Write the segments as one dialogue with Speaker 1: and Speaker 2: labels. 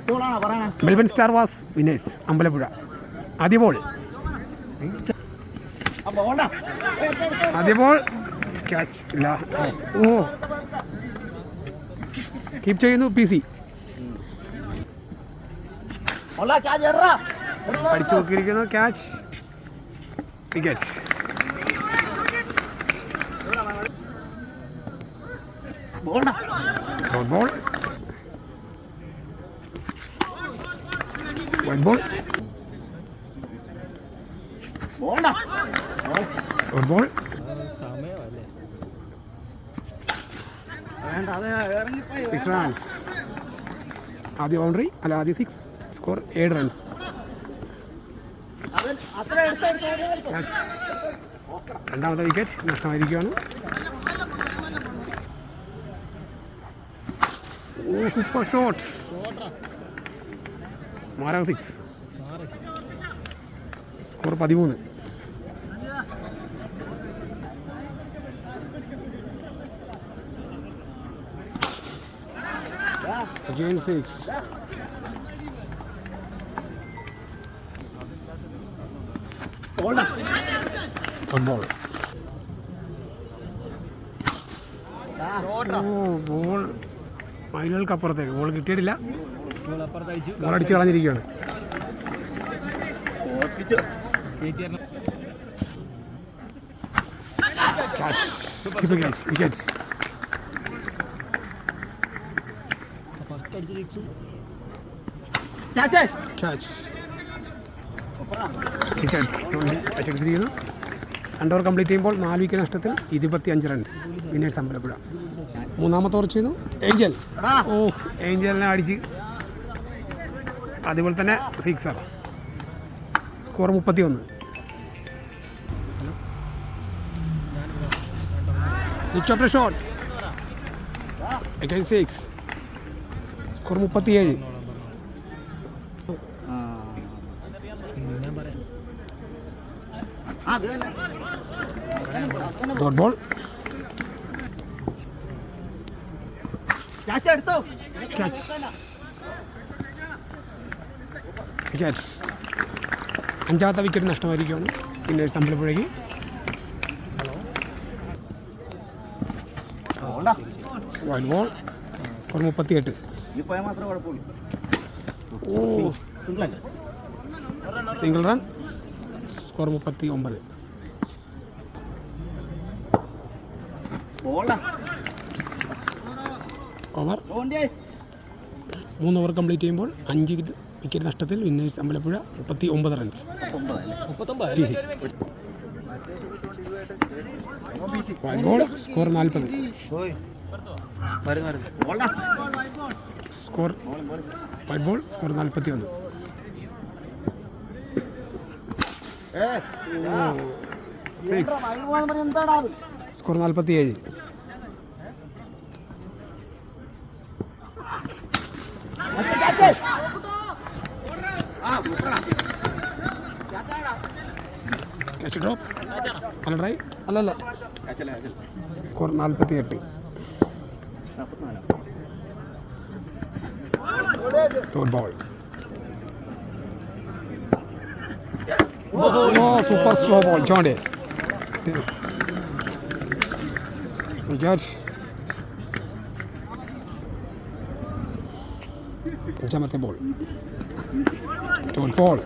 Speaker 1: Melbourne Star was winners. Amabalapuzha. Adi ball. Adi ball. Catch. Oh. Keep ചെയ്യുന്നു PC. അടിച്ചു നോക്കിയിരിക്കുന്നു. Catch. Wicket. Dot ball. White ball. Dot ball. 6 runs. ആദ്യ boundary അല്ല ആദ്യ 6 score 7 runs. രണ്ടാമത്തെ wicket നഷ്ടമായിരിക്കുകയാണ്. ഓ super shot. മാരാ 6 score 13. Again 6. One ball. Ball മൈലുകൾക്ക് അപ്പുറത്തേക്ക് ബോൾ കിട്ടിയിട്ടില്ല. ബോൾ അടിച്ച് കളഞ്ഞിരിക്കുകയാണ്. വിക്കറ്റ്. എടുത്തിരിക്കുന്നു. 2 ഓവർ കംപ്ലീറ്റ് ചെയ്യുമ്പോൾ 4 വിക്കറ്റ് നഷ്ടത്തിൽ 25 റൺസ്. വിന്നേഴ്സ് അമ്പലപ്പുഴ. മൂന്നാമത്തെ ഓവർ ചെയ്യുന്നു ഏഞ്ചൽ. ഏഞ്ചലിനെ അടിച്ച് അതുപോലെ തന്നെ 6. Score 31. Helicopter shot. Against 6. Score 37. Dot ball. Catch. അഞ്ചാമത്തെ വിക്കറ്റ് നഷ്ടമായിരിക്കുകയാണ് വിന്നേഴ്സ് അമ്പലപ്പുഴയ്ക്ക്. Wide ball. Score 38. Single run. Score 39. Over 3 over complete ചെയ്യുമ്പോൾ 5 വിക്കറ്റ് നഷ്ടത്തിൽ winners Ambalappuzha 39 runs. Wide ball. Score 40. Score wide ball. Score 41. Score 47. Catch drop. അല്ല try അല്ലല്ല. Score 48. Dot ball. Super slow ball. ജോണ്ടേ wicket. അഞ്ചാമത്തെ ball. Dot ball.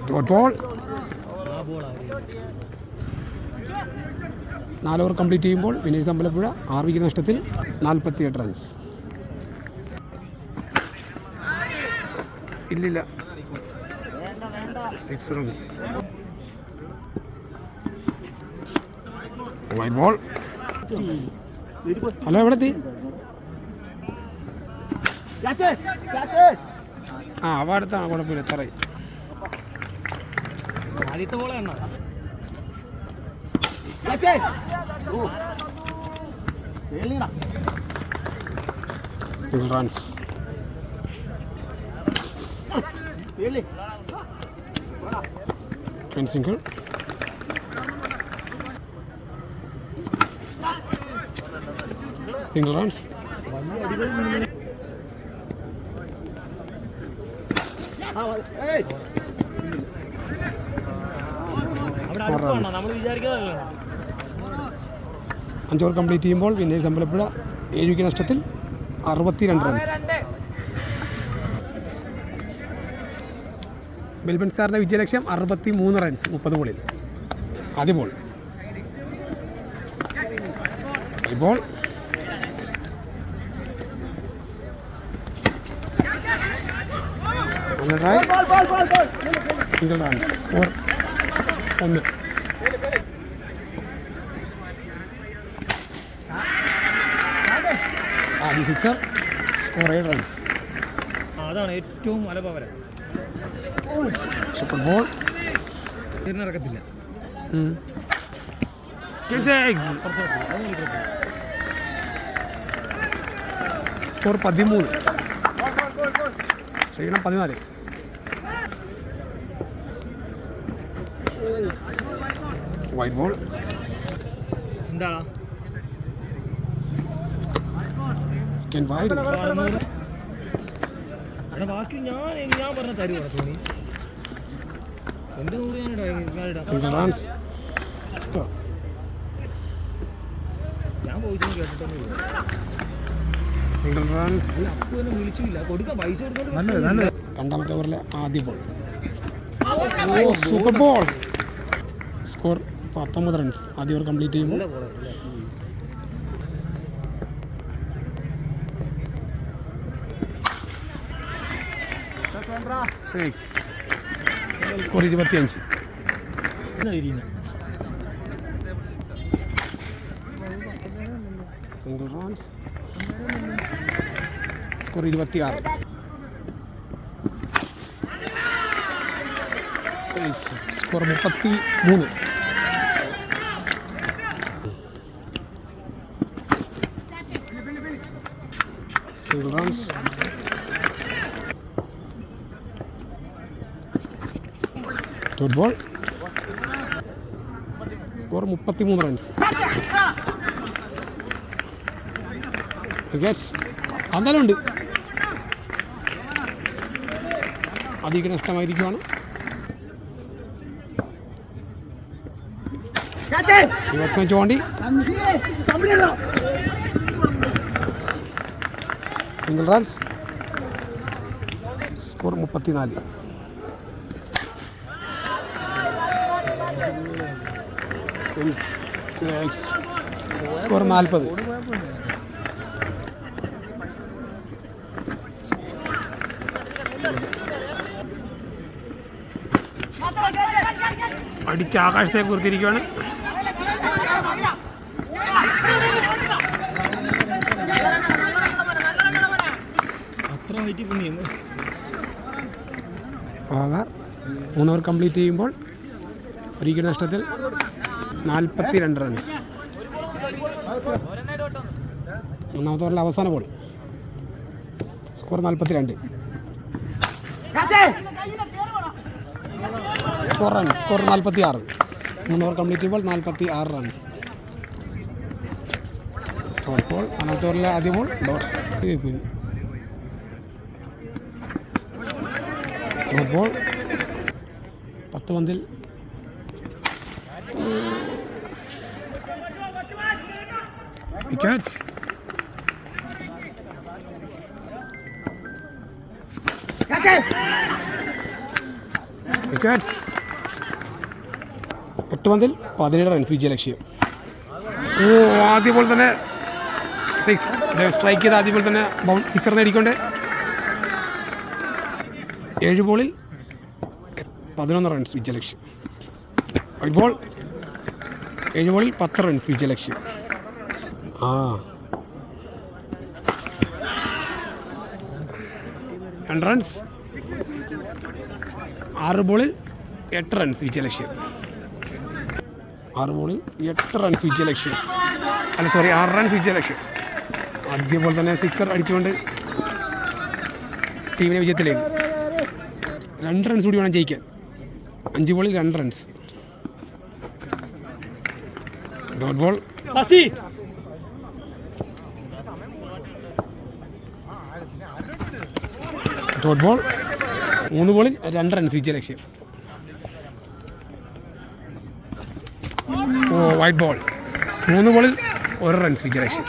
Speaker 1: Dot ball. 4 over complete ചെയ്യുമ്പോൾ winners Ambalappuzha 6 wicket നഷ്ടത്തിൽ 48 runs. ഇല്ലില്ല 6 runs. Wide ball. Hello എവിടെ എത്തി? അവ അടുത്താണ്. കുഴപ്പമില്ല. എത്രയായി? ആദ്യത്തെ ബോളാണോ? Single runs. ട്വൻ സിംഗിൾ. Single runs. അഞ്ച് ഓവർ കംപ്ലീറ്റ് ചെയ്യുമ്പോൾ വിന്നേഴ്സ് അമ്പലപ്പുഴ 7 വിക്കറ്റ് നഷ്ടത്തിൽ 62 റൺസ്. മെൽബൺ സ്റ്റാറിൻ്റെ വിജയലക്ഷ്യം 63 റൺസ് 30 ബോളിൽ. ആദ്യ ball ball single runs. Score 1. ആദ്യ സിക്സർ. Score 7 runs.
Speaker 2: അതാണ് ഏറ്റവും അലപവര.
Speaker 1: Super ball.
Speaker 2: നടക്കത്തില്ല.
Speaker 1: സ്കോർ 13. ക്ഷീണം 14. Wide ball.
Speaker 2: എന്താ ബാക്കി ഞാൻ പറഞ്ഞ തരുവാ തോന്നി. എൻ്റെ നൂറ് ഞാൻ പോയിച്ചു കേട്ടിട്ടൊന്നും.
Speaker 1: Single runs.
Speaker 2: അപ്പു എന്നെ വിളിച്ചില്ല. കൊടുക്കാം പൈസ കൊടുക്കാൻ.
Speaker 1: രണ്ടാമത്തെ ഓവറിലെ ആദ്യ ball. Super ball. Score 19 runs. ആദ്യ ഓവർ കംപ്ലീറ്റ് ചെയ്യുമ്പോൾ 6. Score 25. Single runs. Score 26. Score 33. Single runs. Dot ball. Score 33 runs. Wickets അതെല്ലാം ഉണ്ട്. അധികം നഷ്ടമായിരിക്കുവാണ്. വേണ്ടി സിംഗിൾ റൺസ്. സ്കോർ 34. സ്കോർ 40. അടിച്ച് ആകാശത്തേക്ക് കുറിച്ചിരിക്കുകയാണ്. ഓവർ 3 ഓവർ കംപ്ലീറ്റ് ചെയ്യുമ്പോൾ 1 വിക്കറ്റ് നഷ്ടത്തിൽ 42 റൺസ്. മൂന്നാമത്തെ ഓവറിലെ അവസാന ball. Score 42. 4 runs. Score 46. 3 over complete ചെയ്യുമ്പോൾ 46 റൺസ്. Dot ball. മൂന്നാമത്തെ ഓവറിലെ ആദ്യ ബോൾ ഡോട്ട് ബോൾ. 10 പന്തിൽ വിക്കറ്റ്സ്. വിക്കറ്റ്സ്. 8 പന്തിൽ 17 റൺസ് വിജയലക്ഷ്യം. ആദ്യ ബോൾ തന്നെ 6. സ്ട്രൈക്ക് ചെയ്ത് ആദ്യ ബോൾ തന്നെ സിക്സർ നേടിക്കൊണ്ട് 7 ബോളിൽ 11 റൺസ് വിജയലക്ഷ്യം. White ball. 7 ബോളിൽ 10 റൺസ് വിജയലക്ഷ്യം. 2 റൺസ്. 6 ബോളിൽ 8 റൺസ് വിജയലക്ഷ്യം. 6 ബോളിൽ 8 റൺസ് വിജയലക്ഷ്യം. 6 റൺസ് വിജയലക്ഷ്യം. ആദ്യ ബോൾ തന്നെ സിക്സർ അടിച്ചുകൊണ്ട് ടീമിനെ വിജയത്തിലേക്ക്. 2 റൺസ് കൂടി വേണം ജയിക്കാൻ. 5 ബോളിൽ 2 runs. Dot ball. Dot ball 3 ബോളിൽ 2 റൺസ് വിജയ ലക്ഷ്യം. വൈറ്റ് ബോൾ 3 ബോളിൽ 1 റൺസ് വിജയ ലക്ഷ്യം.